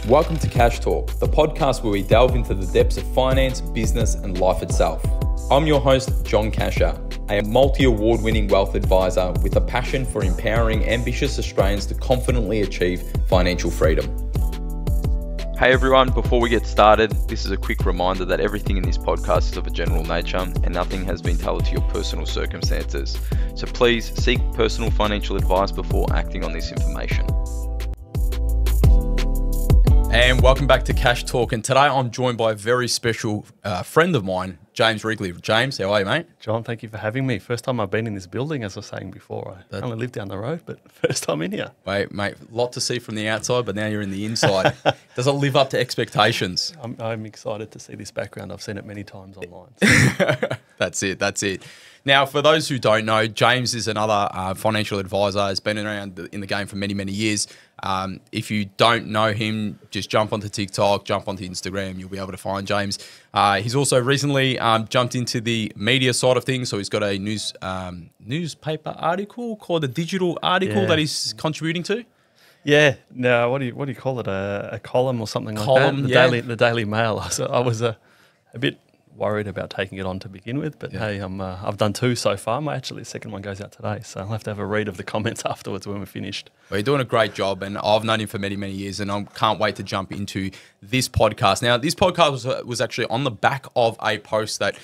Welcome to Cash Talk, the podcast where we delve into the depths of finance, business, and life itself. I'm your host, John Cachia, a multi-award-winning wealth advisor with a passion for empowering ambitious Australians to confidently achieve financial freedom. Hey everyone, before we get started, this is a quick reminder that everything in this podcast is of a general nature and nothing has been tailored to your personal circumstances. So please seek personal financial advice before acting on this information. And welcome back to Cash Talk. And today I'm joined by a very special friend of mine, James Wrigley. James, how are you, mate? John, thank you for having me. First time I've been in this building, as I was saying before. I only live down the road, but first time in here. Mate, a lot to see from the outside, but now you're in the inside. Does it live up to expectations? I'm excited to see this background. I've seen it many times online. So. That's it. Now, for those who don't know, James is another financial advisor, has been around in the game for many, many years. If you don't know him, just jump onto TikTok, jump onto Instagram, you'll be able to find James. He's also recently jumped into the media side of things, so he's got a newspaper article called a digital article that he's contributing to. Yeah, no, what do you call it? A column or something like that? The Daily Mail. So I was a bit worried about taking it on to begin with, but hey, I've done two so far. Actually, the second one goes out today, so I'll have to have a read of the comments afterwards when we're finished. Well, you're doing a great job, and I've known him for many, many years, and I can't wait to jump into this podcast. Now, this podcast was actually on the back of a post that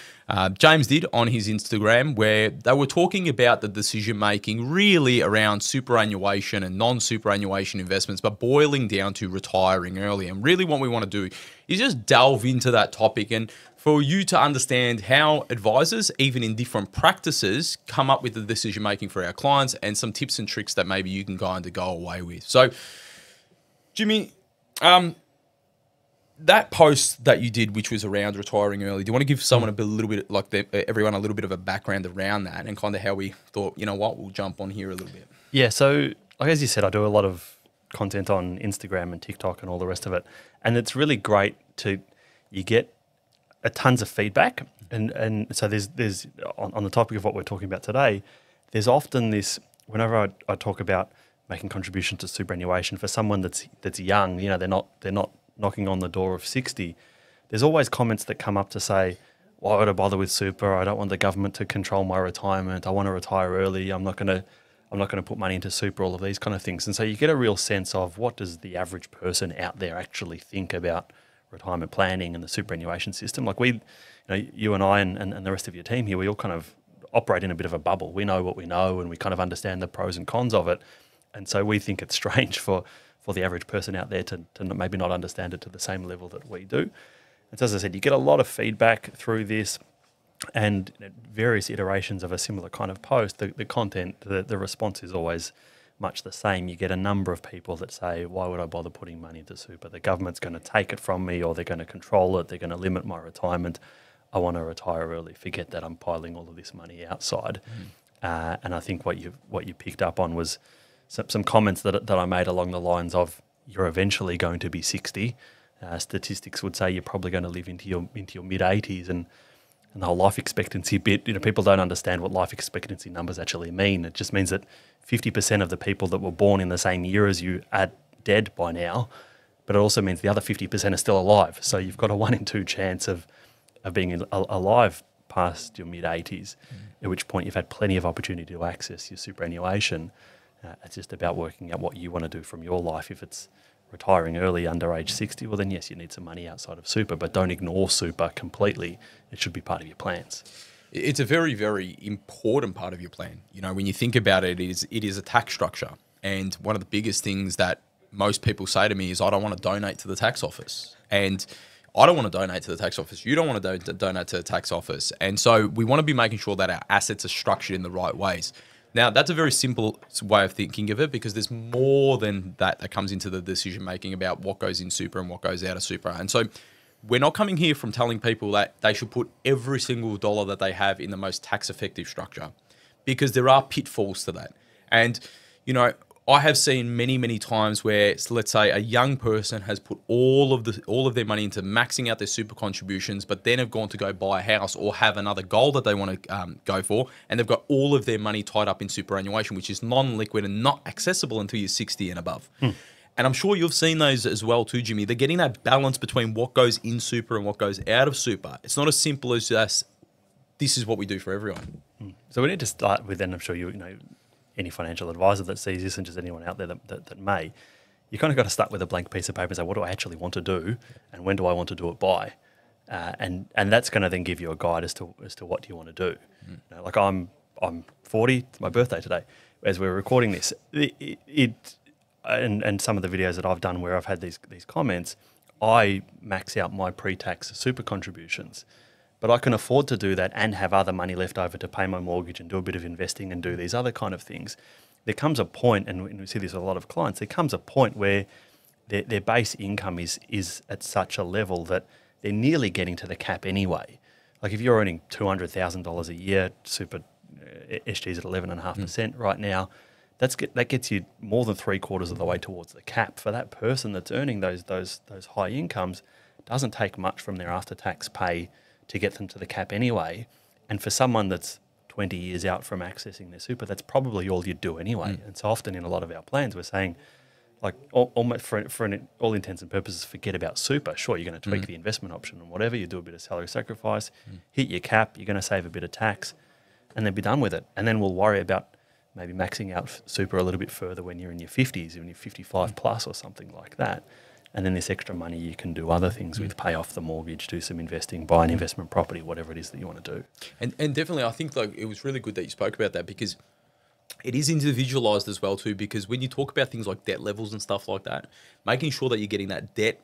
James did on his Instagram, where they were talking about the decision-making really around superannuation and non-superannuation investments, but boiling down to retiring early. And really what we want to do is just delve into that topic and for you to understand how advisors, even in different practices, come up with the decision-making for our clients and some tips and tricks that maybe you can go away with. So, Jimmy, that post that you did, which was around retiring early, do you want to give someone everyone a little bit of a background around that and kind of how we thought, you know what, we'll jump on here a little bit? Yeah, so like as you said, I do a lot of content on Instagram and TikTok and all the rest of it. And it's really great you get tons of feedback. And so there's on the topic of what we're talking about today, there's often this, whenever I talk about making contribution to superannuation for someone that's young, you know, they're not knocking on the door of 60, there's always comments that come up to say, why would I bother with super? I don't want the government to control my retirement. I want to retire early. I'm not going to put money into super, all of these kind of things. And so you get a real sense of what does the average person out there actually think about retirement planning and the superannuation system. Like you and I and the rest of your team here, we all kind of operate in a bit of a bubble. We know what we know and we kind of understand the pros and cons of it. And so we think it's strange for the average person out there to maybe not understand it to the same level that we do. And so as I said, you get a lot of feedback through this and various iterations of a similar kind of post. The content, the response is always much the same. You get a number of people that say, why would I bother putting money into super? The government's going to take it from me, or they're going to control it. They're going to limit my retirement. I want to retire early. Forget that I'm piling all of this money outside. And I think what you picked up on was some comments that I made along the lines of, you're eventually going to be 60. Statistics would say you're probably going to live into your mid-80s, and the whole life expectancy bit, people don't understand what life expectancy numbers actually mean. It just means that 50% of the people that were born in the same year as you are dead by now, but it also means the other 50% are still alive. So you've got a 1 in 2 chance of being alive past your mid-80s, at which point you've had plenty of opportunity to access your superannuation. It's just about working out what you want to do from your life. If it's retiring early under age 60, well then yes, you need some money outside of super, but don't ignore super completely. It should be part of your plans. It's a very, very important part of your plan. You know, when you think about it, it is a tax structure. And one of the biggest things that most people say to me is, I don't want to donate to the tax office. And I don't want to donate to the tax office. You don't want to donate to the tax office. And so we want to be making sure that our assets are structured in the right ways. Now, that's a very simple way of thinking of it, because there's more than that comes into the decision-making about what goes in super and what goes out of super. And so we're not coming here from telling people that they should put every single dollar that they have in the most tax-effective structure, because there are pitfalls to that. And, you know, I have seen many, many times where, so let's say, a young person has put all of their money into maxing out their super contributions, but then have gone to go buy a house or have another goal that they want to go for, and they've got all of their money tied up in superannuation, which is non-liquid and not accessible until you're 60 and above. And I'm sure you've seen those as well too, Jimmy. They're getting that balance between what goes in super and what goes out of super. It's not as simple as just, this is what we do for everyone. So we need to start with, and I'm sure you know, any financial advisor that sees this and just anyone out there that may, you kind of got to start with a blank piece of paper and say, what do I actually want to do and when do I want to do it by? And that's going to then give you a guide as to what you want to do. You know, like I'm 40, it's my birthday today. As we're recording this, and some of the videos that I've done where I've had these comments, I max out my pre-tax super contributions. But I can afford to do that and have other money left over to pay my mortgage and do a bit of investing and do these other kind of things. There comes a point, and we see this with a lot of clients, there comes a point where their base income is at such a level that they're nearly getting to the cap anyway. Like if you're earning $200,000 a year, super SG's at 11.5% right now, that gets you more than 3/4 of the way towards the cap. For that person that's earning those high incomes, doesn't take much from their after-tax pay to get them to the cap anyway. And for someone that's 20 years out from accessing their super, that's probably all you'd do anyway. And so often in a lot of our plans, we're saying, like, almost for all intents and purposes, forget about super. Sure, you're going to tweak the investment option and whatever, you do a bit of salary sacrifice, hit your cap, you're going to save a bit of tax, and then be done with it. And then we'll worry about maybe maxing out super a little bit further when you're in your 50s, when you're 55 plus or something like that. And then this extra money you can do other things with, pay off the mortgage, do some investing, buy an investment property, whatever it is that you want to do. And definitely, I think like it was really good that you spoke about that, because it is individualized as well too, because when you talk about things like debt levels and stuff like that, making sure that you're getting that debt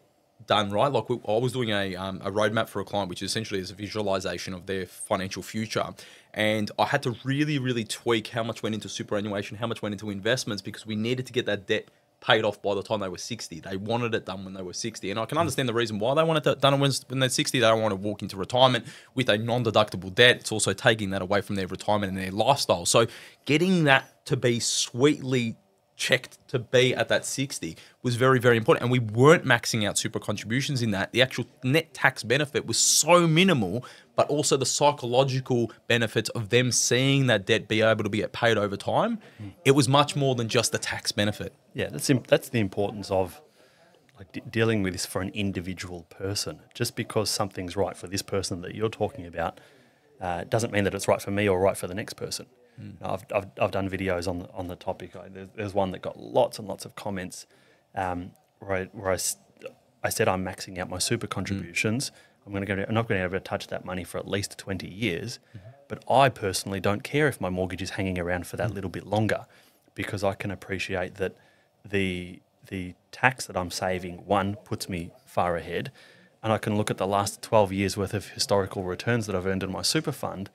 done right. Like I was doing a roadmap for a client, which essentially is a visualization of their financial future. And I had to really, really tweak how much went into superannuation, how much went into investments, because we needed to get that debt paid off by the time they were 60. They wanted it done when they were 60. And I can understand the reason why they wanted it done when they're 60. They don't want to walk into retirement with a non-deductible debt. It's also taking that away from their retirement and their lifestyle. So getting that to be sweetly checked to be at that 60 was very, very important. And we weren't maxing out super contributions in that. The actual net tax benefit was so minimal, but also the psychological benefits of them seeing that debt be able to be paid over time. It was much more than just the tax benefit. Yeah, that's the importance of like dealing with this for an individual person. Just because something's right for this person that you're talking about doesn't mean that it's right for me or right for the next person. I've done videos on the topic. There's one that got lots and lots of comments where I said I'm maxing out my super contributions. I'm not going to be able to touch that money for at least 20 years. But I personally don't care if my mortgage is hanging around for that little bit longer, because I can appreciate that the tax that I'm saving, one, puts me far ahead, and I can look at the last 12 years worth of historical returns that I've earned in my super fund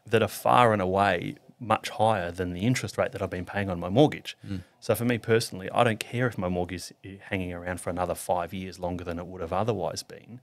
that are far and away much higher than the interest rate that I've been paying on my mortgage. So for me personally, I don't care if my mortgage is hanging around for another 5 years longer than it would have otherwise been,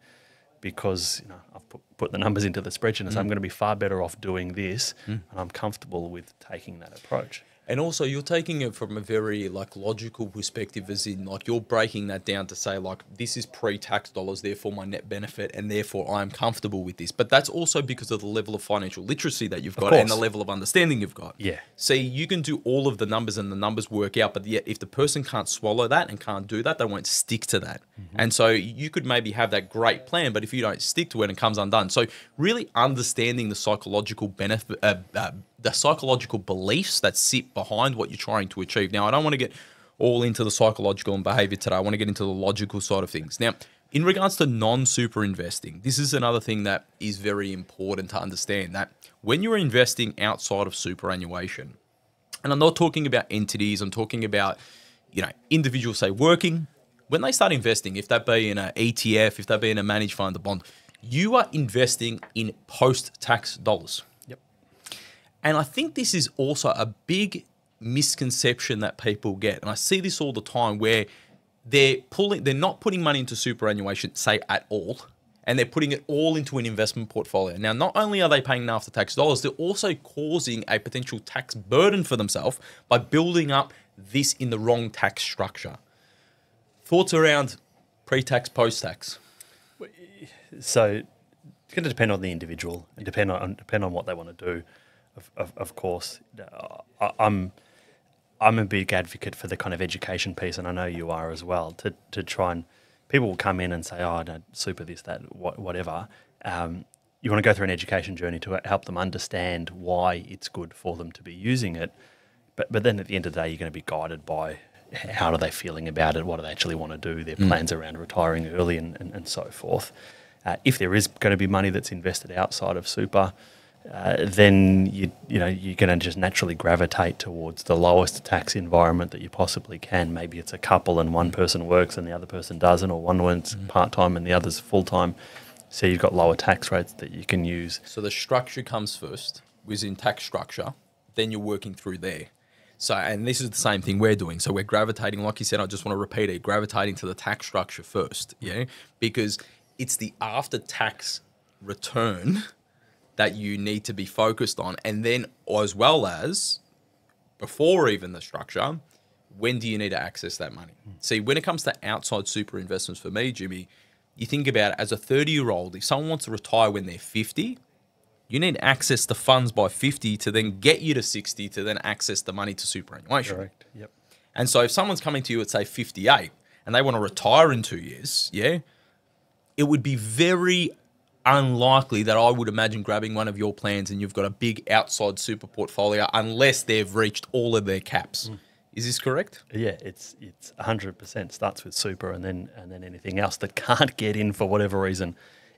because I've put the numbers into the spreadsheet and say I'm going to be far better off doing this, and I'm comfortable with taking that approach. And also, you're taking it from a very logical perspective, as in you're breaking that down to say this is pre-tax dollars, therefore my net benefit, and therefore I'm comfortable with this. But that's also because of the level of financial literacy that you've got and the level of understanding you've got. Yeah. See, you can do all of the numbers and the numbers work out, but yet if the person can't swallow that and can't do that, they won't stick to that. And so you could maybe have that great plan, but if you don't stick to it, it comes undone. So really understanding the psychological benefit, the psychological beliefs that sit behind what you're trying to achieve. Now, I don't want to get all into the psychological and behavior today. I want to get into the logical side of things. Now, in regards to non-super investing, this is another thing that is very important to understand, that when you're investing outside of superannuation, and I'm not talking about entities, I'm talking about, individuals, say, working, when they start investing, if that be in an ETF, if that be in a managed fund, a bond, you are investing in post-tax dollars. And I think this is also a big misconception that people get. And I see this all the time where they're not putting money into superannuation, say, at all, and they're putting it all into an investment portfolio. Now, not only are they paying after-tax dollars, they're also causing a potential tax burden for themselves by building up this in the wrong tax structure. Thoughts around pre-tax, post-tax? So it's going to depend on the individual and depend on what they want to do. Of course, I'm a big advocate for the kind of education piece, and I know you are as well, to try and, people will come in and say, oh, no, super this, that, whatever. You want to go through an education journey to help them understand why it's good for them to be using it. But then at the end of the day, you're going to be guided by how are they feeling about it, what do they actually want to do, their plans around retiring early and so forth. If there is going to be money that's invested outside of super, then you're going to just naturally gravitate towards the lowest tax environment that you possibly can. Maybe it's a couple and one person works and the other person doesn't, or one works part-time and the other's full-time. So you've got lower tax rates that you can use. So the structure comes first, within tax structure, then you're working through there. So, and this is the same thing we're doing. So we're gravitating, like you said, I just want to repeat it, gravitating to the tax structure first, yeah? Because it's the after-tax return that you need to be focused on. And then as well as, before even the structure, when do you need to access that money? See, when it comes to outside super investments for me, Jimmy, you think about it as a 30-year-old, if someone wants to retire when they're 50, you need to access the funds by 50 to then get you to 60 to then access the money to superannuation. Correct, yep. And so if someone's coming to you at, say, 58 and they want to retire in 2 years, yeah, it would be very unlikely that I would imagine grabbing one of your plans and you've got a big outside super portfolio unless they've reached all of their caps. Is this correct? Yeah, it's 100%. Starts with super, and then anything else that can't get in for whatever reason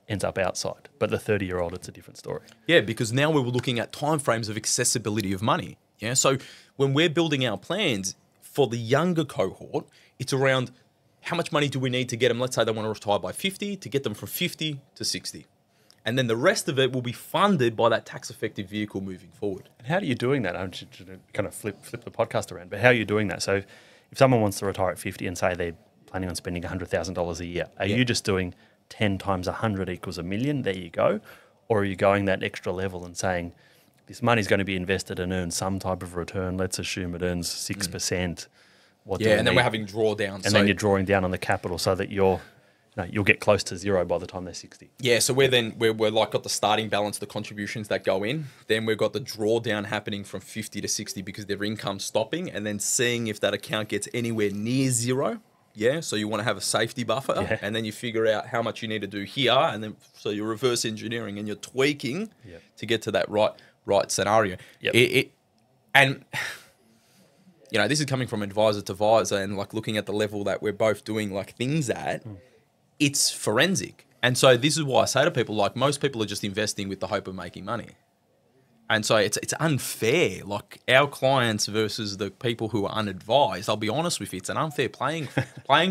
ends up outside. But the 30-year-old, it's a different story. Yeah, because now we're looking at timeframes of accessibility of money. Yeah, so when we're building our plans for the younger cohort, it's around how much money do we need to get them? Let's say they want to retire by 50, to get them from 50 to 60. And then the rest of it will be funded by that tax-effective vehicle moving forward. And how are you doing that? I'm just kind of flip the podcast around, but how are you doing that? So if someone wants to retire at 50 and say they're planning on spending $100,000 a year, are you just doing 10 times 100 equals $1 million? There you go. Or are you going that extra level and saying, this money's going to be invested and earn some type of return. Let's assume it earns 6%. What and then we're having drawdowns. And then you're drawing down on the capital so that you'll get close to zero by the time they're 60. Yeah, so we're like got the starting balance, the contributions that go in. Then we've got the drawdown happening from 50 to 60 because their income's stopping, and then seeing if that account gets anywhere near zero. Yeah, so you want to have a safety buffer, and then you figure out how much you need to do here, and then so you're reverse engineering and you're tweaking to get to that right scenario. And you know, this is coming from advisor to advisor, and like looking at the level that we're both doing like things at. It's forensic. And so this is why I say to people, like, most people are just investing with the hope of making money. And so it's unfair. Like, our clients versus the people who are unadvised, I'll be honest with you, it's an unfair playing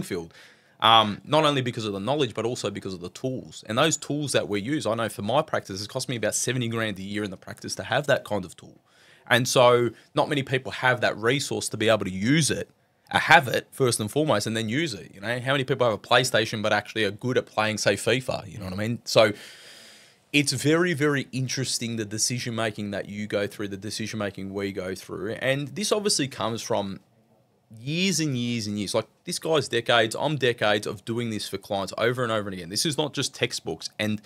field. Not only because of the knowledge, but also because of the tools. And those tools that we use, I know for my practice, it's cost me about 70 grand a year in the practice to have that kind of tool. And so not many people have that resource to be able to use it. Have it first and foremost, and then use it. You know, how many people have a PlayStation but actually are good at playing, say, FIFA? You know what I mean? So it's very, very interesting, the decision making that you go through, the decision making we go through, and this obviously comes from years and years and years. Like, this guy's decades, I'm decades of doing this for clients over and over and again. This is not just textbooks, and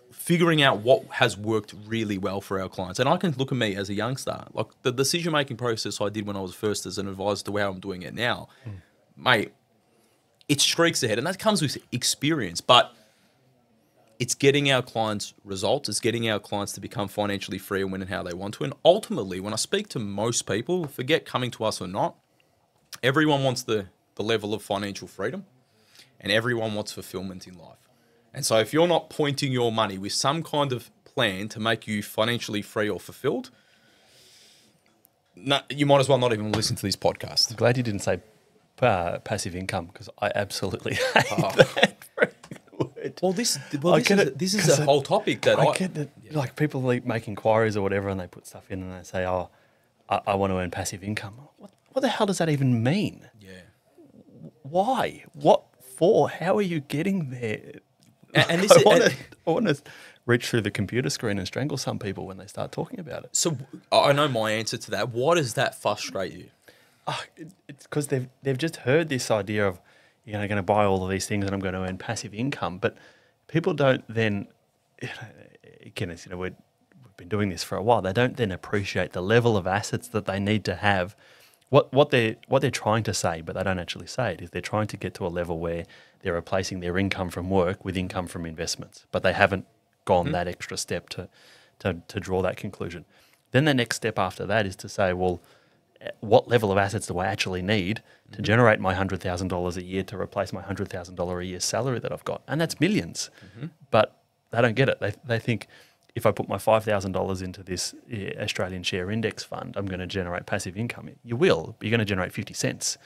figuring out what has worked really well for our clients. And I can look at me as a youngster, like the decision-making process I did when I was first as an advisor to how I'm doing it now, mate, it streaks ahead. And that comes with experience, but it's getting our clients results. It's getting our clients to become financially free and when and how they want to. And ultimately, when I speak to most people, forget coming to us or not, everyone wants the level of financial freedom, and everyone wants fulfillment in life. And so if you're not pointing your money with some kind of plan to make you financially free or fulfilled, you might as well not even listen to this podcast. I'm glad you didn't say passive income, because I absolutely hate that word. Well, this is a whole topic that I get that. Like, people make inquiries or whatever, and they put stuff in and they say, "Oh, I want to earn passive income." What the hell does that even mean? Yeah. Why? What for? How are you getting there? And this I want to reach through the computer screen and strangle some people when they start talking about it. So I know my answer to that. Why does that frustrate you? It's because they've just heard this idea of, you're going to buy all of these things and I'm going to earn passive income. But people don't then, again, it's, we've been doing this for a while. They don't then appreciate the level of assets that they need to have what they're trying to say, but they don't actually say it, is they're trying to get to a level where they're replacing their income from work with income from investments, but they haven't gone that extra step to draw that conclusion. Then the next step after that is to say, well, what level of assets do I actually need to generate my $100,000 a year to replace my $100,000 a year salary that I've got? And that's millions. But they don't get it. They think, if I put my $5,000 into this Australian share index fund, I'm going to generate passive income. You will, but you're going to generate 50 cents.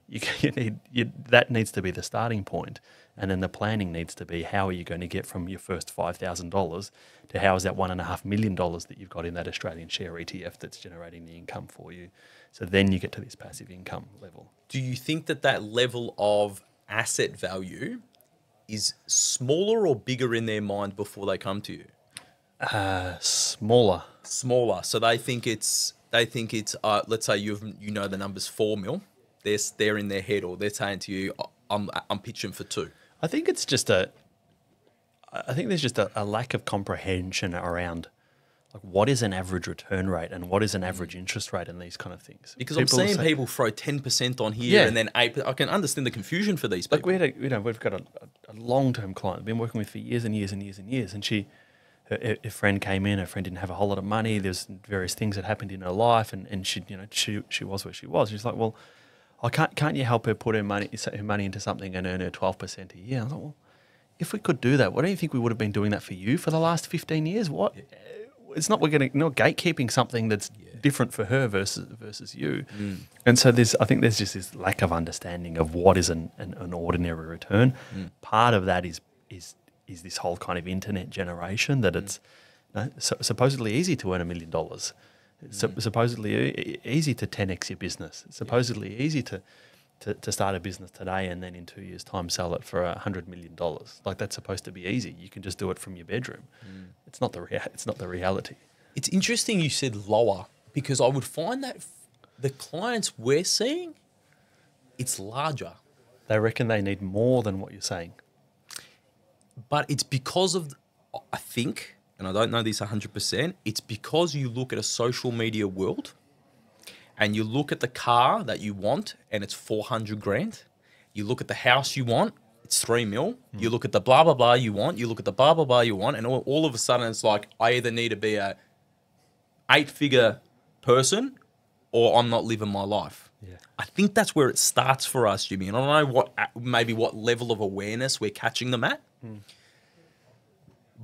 That needs to be the starting point. And then the planning needs to be, how are you going to get from your first $5,000 to how is that $1.5 million that you've got in that Australian share ETF that's generating the income for you? So then you get to this passive income level. Do you think that level of asset value is smaller or bigger in their mind before they come to you? Smaller. So they think it's let's say you know the number's 4 mil. They're in their head, or they're saying to you, I'm pitching for 2. I think there's just a lack of comprehension around like what is an average return rate and what is an average interest rate and these kind of things. Because I'm seeing people throw 10% on here and then 8%. I can understand the confusion for these people. Like we've got a long-term client we've been working with for years and years and years and years, and her friend came in. Her friend didn't have a whole lot of money. There's various things that happened in her life, and she was where she was. She's like, well, can't you help her put her money into something and earn her 12% a year? I thought, well, if we could do that, why don't you think we would have been doing that for you for the last 15 years? What? It's not we're gatekeeping something that's different for her versus you. And so I think there's just this lack of understanding of what is an ordinary return. Part of that is this whole kind of internet generation that it's supposedly easy to earn $1 million. Supposedly easy to 10x your business. It's supposedly easy to start a business today and then in 2 years' time sell it for $100 million. Like, that's supposed to be easy. You can just do it from your bedroom. It's not the reality. It's interesting you said lower, because I would find that the clients we're seeing, it's larger. They reckon they need more than what you're saying. But it's because of, I think, and I don't know this 100%, it's because you look at a social media world and you look at the car that you want and it's 400 grand. You look at the house you want, it's 3 mil. You look at the blah, blah, blah you want, you look at the blah, blah, blah you want, and all of a sudden it's like, I either need to be a 8-figure person or I'm not living my life. Yeah. I think that's where it starts for us, Jimmy. And I don't know what level of awareness we're catching them at.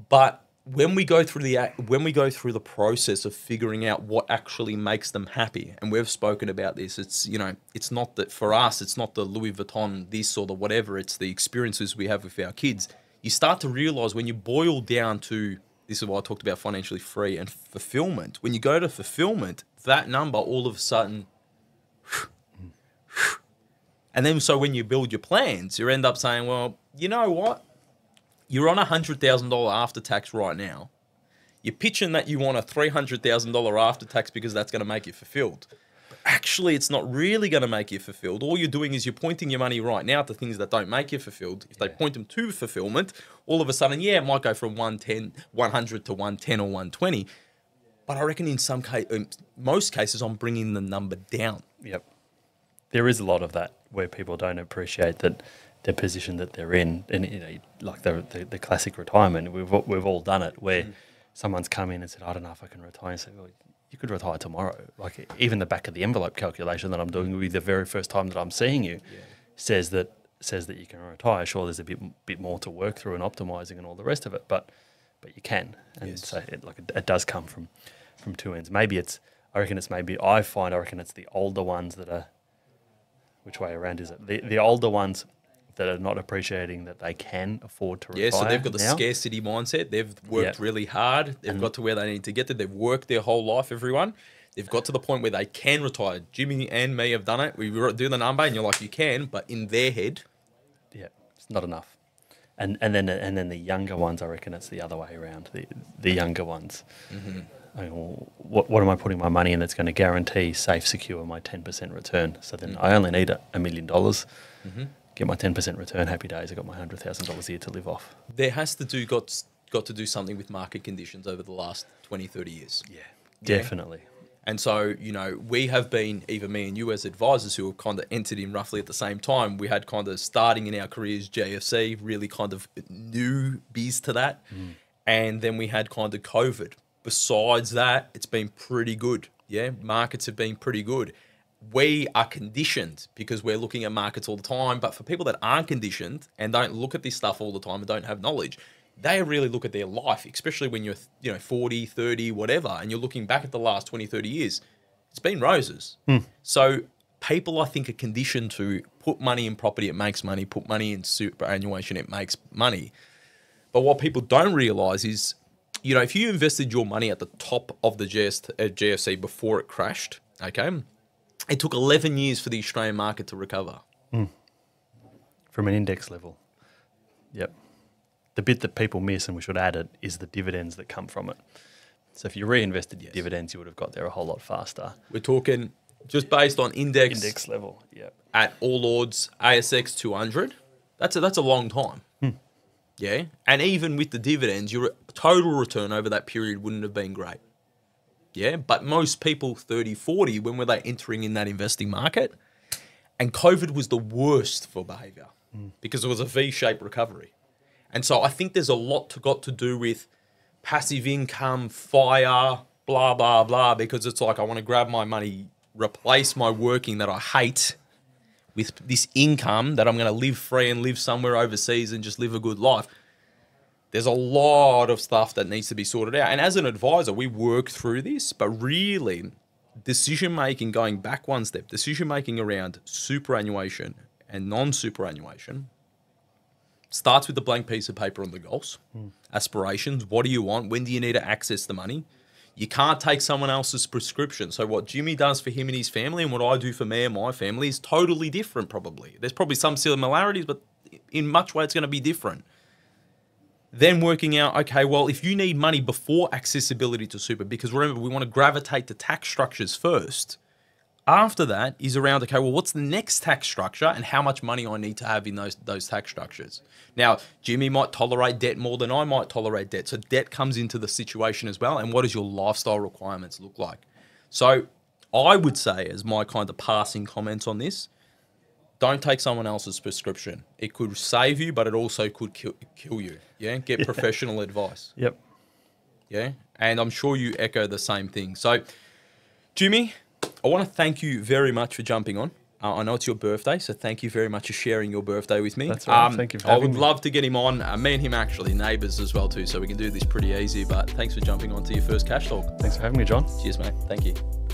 But when we go through the process of figuring out what actually makes them happy, and we've spoken about this, it's not that for us, it's not the Louis Vuitton this or the whatever, it's the experiences we have with our kids. You start to realize when you boil down to, this is why I talked about financially free and fulfillment. When you go to fulfillment, that number all of a sudden, and then so when you build your plans, you end up saying, well, you know what? You're on $100,000 after tax right now. You're pitching that you want a $300,000 after tax because that's going to make you fulfilled. But actually, it's not really going to make you fulfilled. All you're doing is you're pointing your money right now to things that don't make you fulfilled. If they point them to fulfillment, all of a sudden, it might go from 100 to 110 or 120. But I reckon in most cases, I'm bringing the number down. Yep. There is a lot of that where people don't appreciate that the position that they're in, and like the classic retirement. We've all done it where someone's come in and said, I don't know if I can retire. And say, well, you could retire tomorrow. Like, even the back of the envelope calculation that I'm doing with you the very first time that I'm seeing you says that you can retire. Sure, there's a bit more to work through and optimizing and all the rest of it, but you can. And so it does come from two ends. I reckon it's the older ones that are, which way around is it? The older ones that are not appreciating that they can afford to retire. Yeah, so they've got the scarcity mindset. They've worked really hard. They've got to where they need to get to. They've worked their whole life, everyone. They've got to the point where they can retire. Jimmy and me have done it. We do the number and you're like, you can, but in their head, it's not enough. And then the younger ones, I reckon it's the other way around. The younger ones. I mean, well, what am I putting my money in that's going to guarantee safe, secure my 10% return? So then I only need $1 million. Get my 10% return, happy days. I got my $100,000 a year to live off. There has to got to do something with market conditions over the last 20, 30 years. Yeah, definitely. And so, you know, we have been, even me and you as advisors who have kind of entered in roughly at the same time, we had kind of starting in our careers, GFC, really kind of newbies to that. And then we had kind of COVID. Besides that, it's been pretty good. Yeah, markets have been pretty good. We are conditioned because we're looking at markets all the time. But for people that aren't conditioned and don't look at this stuff all the time and don't have knowledge, they really look at their life, especially when you're, 40, 30, whatever, and you're looking back at the last 20, 30 years. It's been roses. So people, I think, are conditioned to put money in property, it makes money. Put money in superannuation, it makes money. But what people don't realize is, if you invested your money at the top of the GFC before it crashed, okay, it took 11 years for the Australian market to recover. From an index level. Yep. The bit that people miss, and we should add it, is the dividends that come from it. So if you reinvested your dividends, you would have got there a whole lot faster. We're talking just based on index level, yeah. At all odds, ASX 200. That's a long time. Yeah, and even with the dividends, your total return over that period wouldn't have been great. Yeah, but most people 30, 40, when were they entering in that investing market? And COVID was the worst for behavior because it was a V-shaped recovery. And so I think there's a lot got to do with passive income, fire, blah, blah, blah, because it's like I want to grab my money, replace my working that I hate with this income that I'm going to live free and live somewhere overseas and just live a good life. There's a lot of stuff that needs to be sorted out. And as an advisor, we work through this, but really decision-making, going back one step, decision-making around superannuation and non-superannuation starts with a blank piece of paper on the goals, aspirations. What do you want? When do you need to access the money? You can't take someone else's prescription. So what Jimmy does for him and his family and what I do for me and my family is totally different probably. There's probably some similarities, but in much way it's going to be different. Then working out, okay, well, if you need money before accessibility to super, because remember, we want to gravitate to tax structures first. After that is around, okay, well, what's the next tax structure and how much money I need to have in those tax structures? Now, Jimmy might tolerate debt more than I might tolerate debt. So debt comes into the situation as well. And what does your lifestyle requirements look like? So I would say, as my kind of passing comments on this, don't take someone else's prescription. It could save you, but it also could kill you. Yeah, get professional advice. Yep. Yeah, and I'm sure you echo the same thing. So, Jimmy, I want to thank you very much for jumping on. I know it's your birthday, so thank you very much for sharing your birthday with me. That's right. Thank you for having me. I would love to get him on. Me and him are actually neighbours as well too, so we can do this pretty easy. But thanks for jumping on to your first Cash Talk. Thanks for having me, John. Cheers, mate. Thank you.